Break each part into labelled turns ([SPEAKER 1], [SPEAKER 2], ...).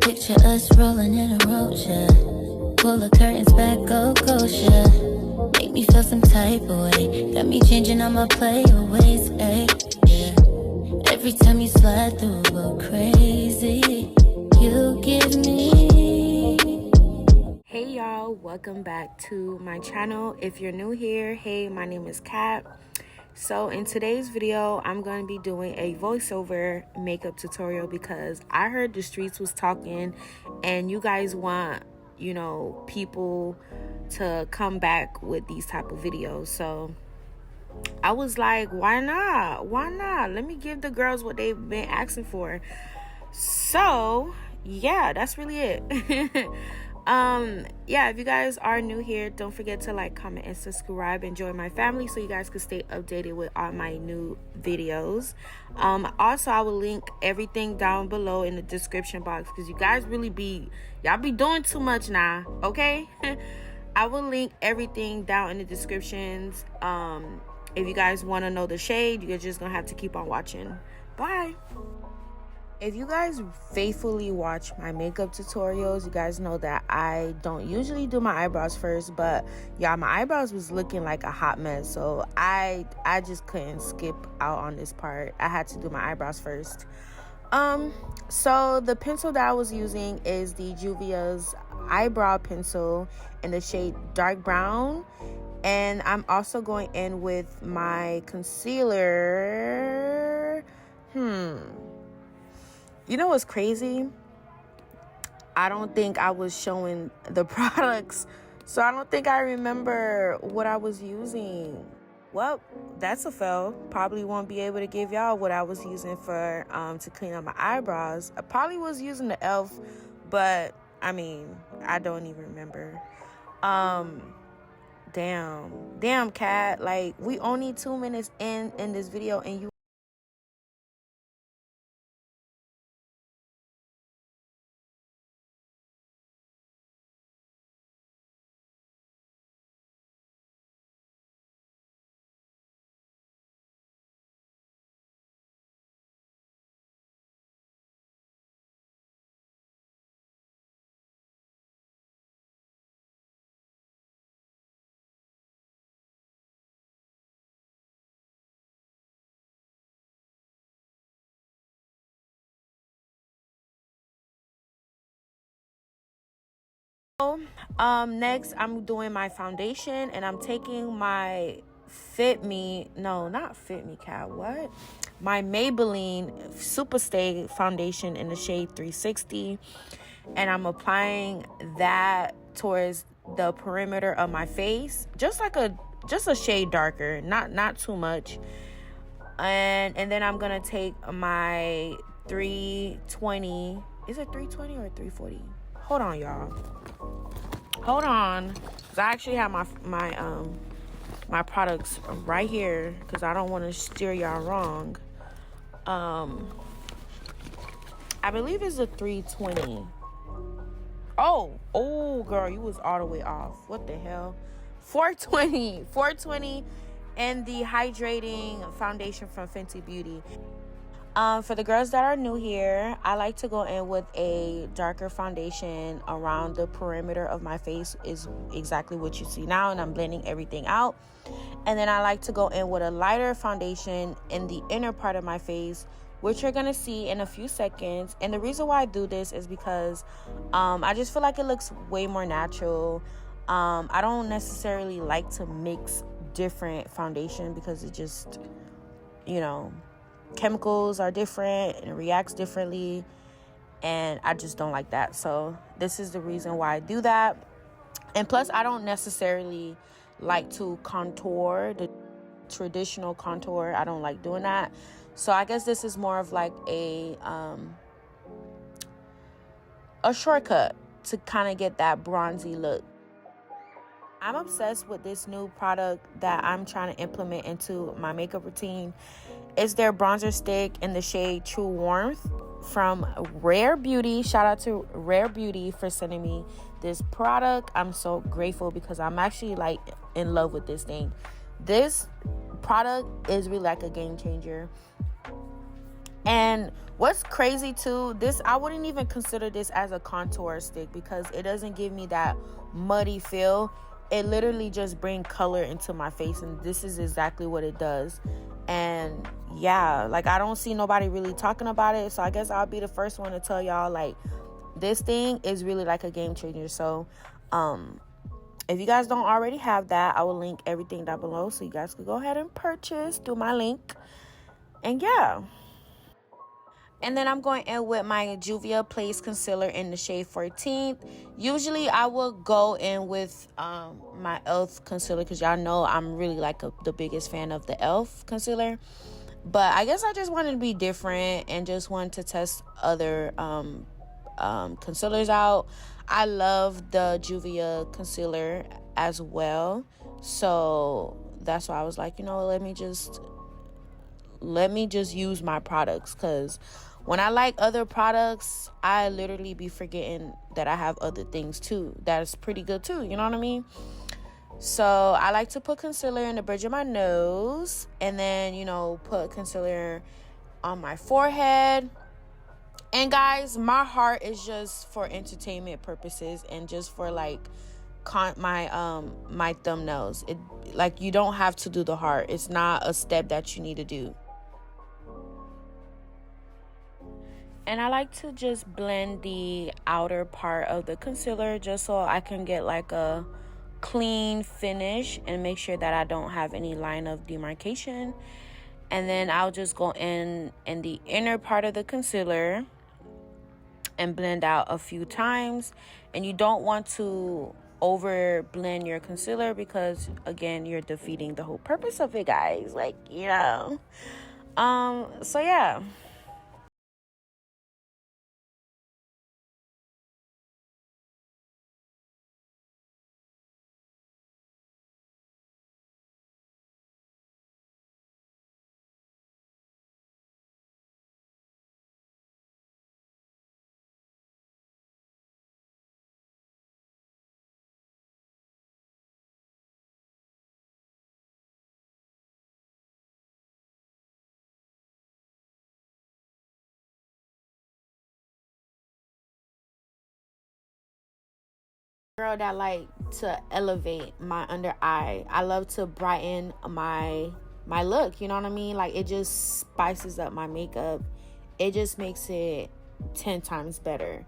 [SPEAKER 1] Picture us rolling in a roach, yeah. Pull the curtains back, go kosher. Make me feel some type of way. Got me changing all my playaways, ayy, yeah. Every time you slide through, go crazy. You give me.
[SPEAKER 2] Hey y'all, welcome back to my channel. If you're new here, hey, my name is Kat. So in today's video, I'm going to be doing a voiceover makeup tutorial because I heard the streets was talking and you guys want, you know, people to come back with these type of videos. So I was like, why not? Why not? Let me give the girls what they've been asking for. So yeah, that's really it. Yeah, if you guys are new here, don't forget to like, comment, and subscribe and join my family so you guys can stay updated with all my new videos. Also, I will link everything down below in the description box because you guys really y'all be doing too much now, okay? I will link everything down in the descriptions. If you guys want to know the shade, you're just gonna have to keep on watching. Bye. If you guys faithfully watch my makeup tutorials, you guys know that I don't usually do my eyebrows first, but yeah, my eyebrows was looking like a hot mess, so I just couldn't skip out on this part. I had to do my eyebrows first. So the pencil that I was using is the Juvia's eyebrow pencil in the shade dark brown, and I'm also going in with my concealer. You know what's crazy? I don't think I was showing the products, so I don't think I remember what I was using. Well, that's a fail. Probably won't be able to give y'all what I was using for to clean up my eyebrows. I probably was using the e.l.f., but I mean, I don't even remember. Damn, Kat. Like, we only 2 minutes in this video, and you. Next I'm doing my foundation, and I'm taking my my Maybelline Super Stay foundation in the shade 360, and I'm applying that towards the perimeter of my face, just a shade darker, not too much. And then I'm gonna take my 320, is it 320 or 340? Hold on, y'all. Hold on, because I actually have my products right here, because I don't want to steer y'all wrong. I believe it's a 320. Oh, girl, you was all the way off. What the hell? 420, and the hydrating foundation from Fenty Beauty. For the girls that are new here, I like to go in with a darker foundation around the perimeter of my face, is exactly what you see now, and I'm blending everything out. And then I like to go in with a lighter foundation in the inner part of my face, which you're gonna see in a few seconds. And the reason why I do this is because I just feel like it looks way more natural. I don't necessarily like to mix different foundation because it just, you know, chemicals are different and it reacts differently, and I just don't like that. So this is the reason why I do that. And plus, I don't necessarily like to contour the traditional contour. I don't like doing that. So I guess this is more of like a shortcut to kind of get that bronzy look. I'm obsessed with this new product that I'm trying to implement into my makeup routine. It's their bronzer stick in the shade True Warmth from Rare Beauty. Shout out to Rare Beauty for sending me this product. I'm so grateful because I'm actually like in love with this thing. This product is really like a game changer. And what's crazy too, this, I wouldn't even consider this as a contour stick because it doesn't give me that muddy feel. It literally just brings color into my face, and this is exactly what it does. And yeah, like, I don't see nobody really talking about it, so I guess I'll be the first one to tell y'all, like, this thing is really like a game changer. So if you guys don't already have that, I will link everything down below so you guys can go ahead and purchase through my link. And yeah. And then I'm going in with my Juvia Place Concealer in the shade 14th. Usually I will go in with my e.l.f. concealer because y'all know I'm really like the biggest fan of the e.l.f. concealer. But I guess I just wanted to be different and just wanted to test other concealers out. I love the Juvia concealer as well. So that's why I was like, you know, let me just use my products, because when I like other products, I literally be forgetting that I have other things too that's pretty good too, you know what I mean? So I like to put concealer in the bridge of my nose, and then, you know, put concealer on my forehead. And guys, my heart is just for entertainment purposes and just for like my thumbnails. It, like, you don't have to do the heart. It's not a step that you need to do. And I like to just blend the outer part of the concealer just so I can get like a clean finish and make sure that I don't have any line of demarcation. And then I'll just go in the inner part of the concealer and blend out a few times. And you don't want to over blend your concealer because, again, you're defeating the whole purpose of it, guys. Like, you know. So yeah. Girl that like to elevate my under eye. I love to brighten my look, you know what I mean? Like, it just spices up my makeup. It just makes it 10 times better.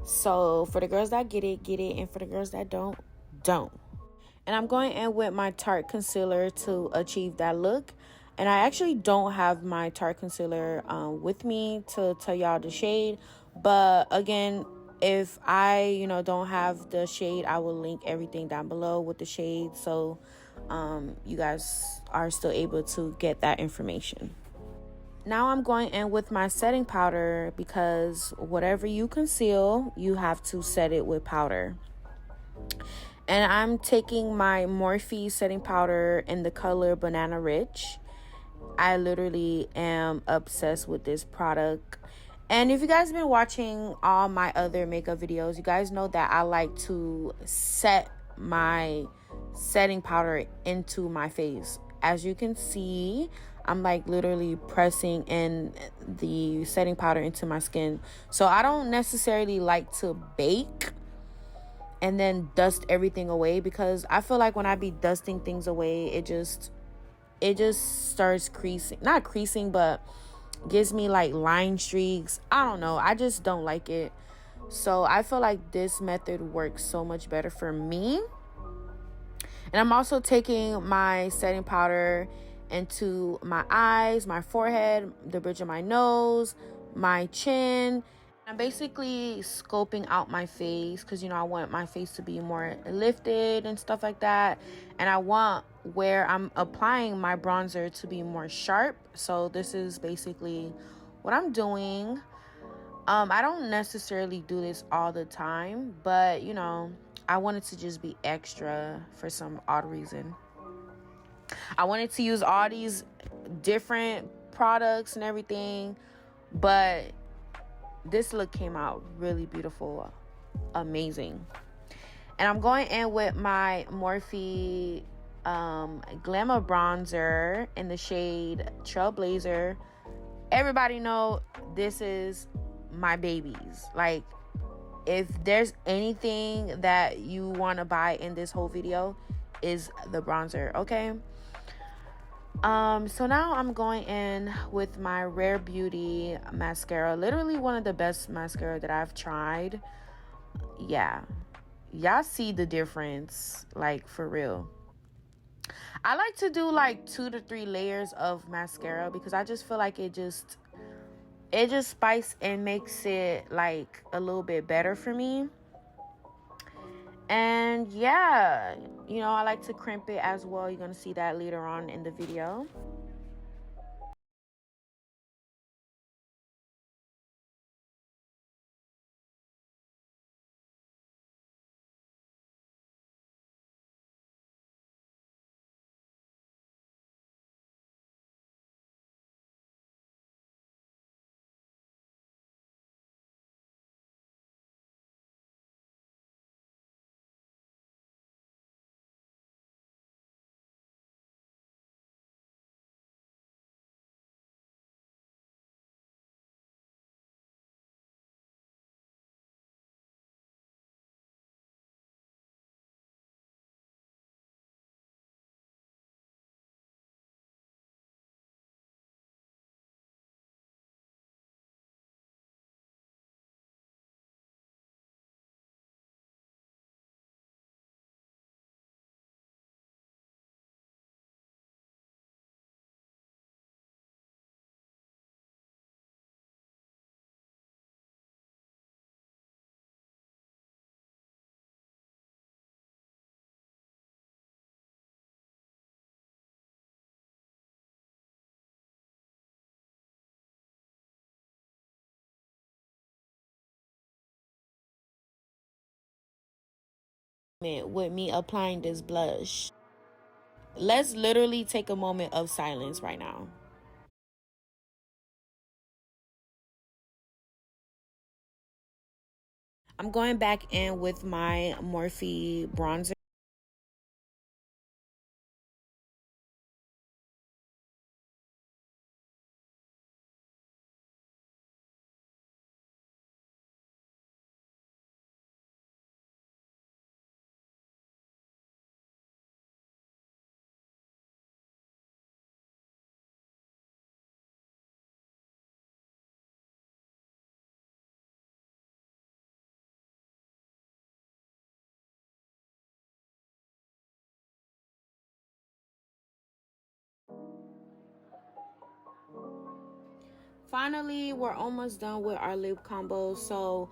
[SPEAKER 2] So for the girls that get it, and for the girls that don't. And I'm going in with my Tarte concealer to achieve that look. And I actually don't have my Tarte concealer with me to tell y'all the shade, but again, if I, you know, don't have the shade, I will link everything down below with the shade, so you guys are still able to get that information. Now I'm going in with my setting powder because whatever you conceal, you have to set it with powder. And I'm taking my Morphe setting powder in the color Banana Rich. I literally am obsessed with this product. And if you guys have been watching all my other makeup videos, you guys know that I like to set my setting powder into my face. As you can see, I'm like literally pressing in the setting powder into my skin. So I don't necessarily like to bake and then dust everything away, because I feel like when I be dusting things away, it just starts creasing. Not creasing, but gives me like line streaks. I don't know, I just don't like it. So I feel like this method works so much better for me. And I'm also taking my setting powder into my eyes, my forehead, the bridge of my nose, my chin. I'm basically scoping out my face because, you know, I want my face to be more lifted and stuff like that. And I want where I'm applying my bronzer to be more sharp. So this is basically what I'm doing. I don't necessarily do this all the time, but, you know, I wanted to just be extra for some odd reason. I wanted to use all these different products and everything, but this look came out really beautiful, amazing. And I'm going in with my Morphe Glamour bronzer in the shade Trailblazer. everybody know this is my babies. Like, if there's anything that you want to buy in this whole video, is the bronzer, okay? So now I'm going in with my Rare Beauty mascara. Literally one of the best mascara that I've tried. Yeah, y'all see the difference, like, for real. I like to do like 2 to 3 layers of mascara because I just feel like it just spice and makes it like a little bit better for me. And yeah, you know, I like to crimp it as well. You're gonna see that later on in the video. With me applying this blush. Let's literally take a moment of silence right now. I'm going back in with my Morphe bronzer. Finally, we're almost done with our lip combo. So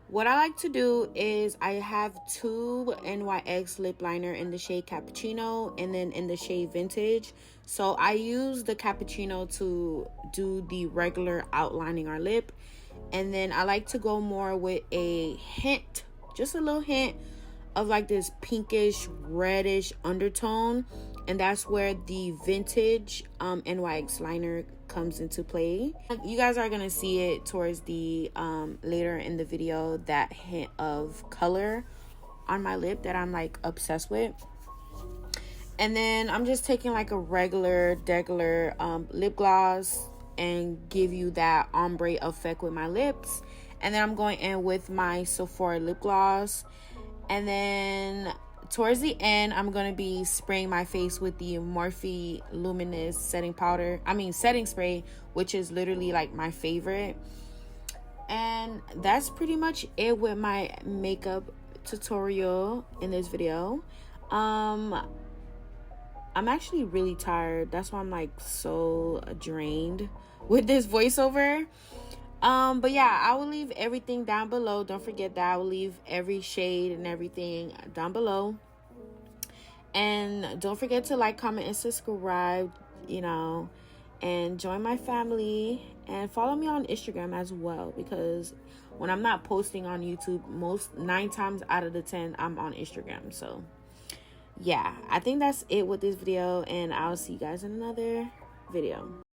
[SPEAKER 2] what I like to do is I have 2 NYX lip liner in the shade Cappuccino and then in the shade Vintage. So I use the Cappuccino to do the regular outlining our lip, and then I like to go more with a hint, just a little hint of like this pinkish reddish undertone, and that's where the Vintage NYX liner comes into play. You guys are gonna see it towards the later in the video, that hint of color on my lip that I'm like obsessed with. And then I'm just taking like a regular lip gloss and give you that ombre effect with my lips. And then I'm going in with my Sephora lip gloss, and then towards the end I'm going to be spraying my face with the Morphe Luminous setting spray, which is literally like my favorite. And that's pretty much it with my makeup tutorial in this video. I'm actually really tired. That's why I'm like so drained with this voiceover. But yeah, I will leave everything down below. Don't forget that I will leave every shade and everything down below. And don't forget to like, comment, and subscribe, you know, and join my family, and follow me on Instagram as well, because when I'm not posting on YouTube, 9 times out of the 10 I'm on Instagram. So yeah, I think that's it with this video, and I'll see you guys in another video.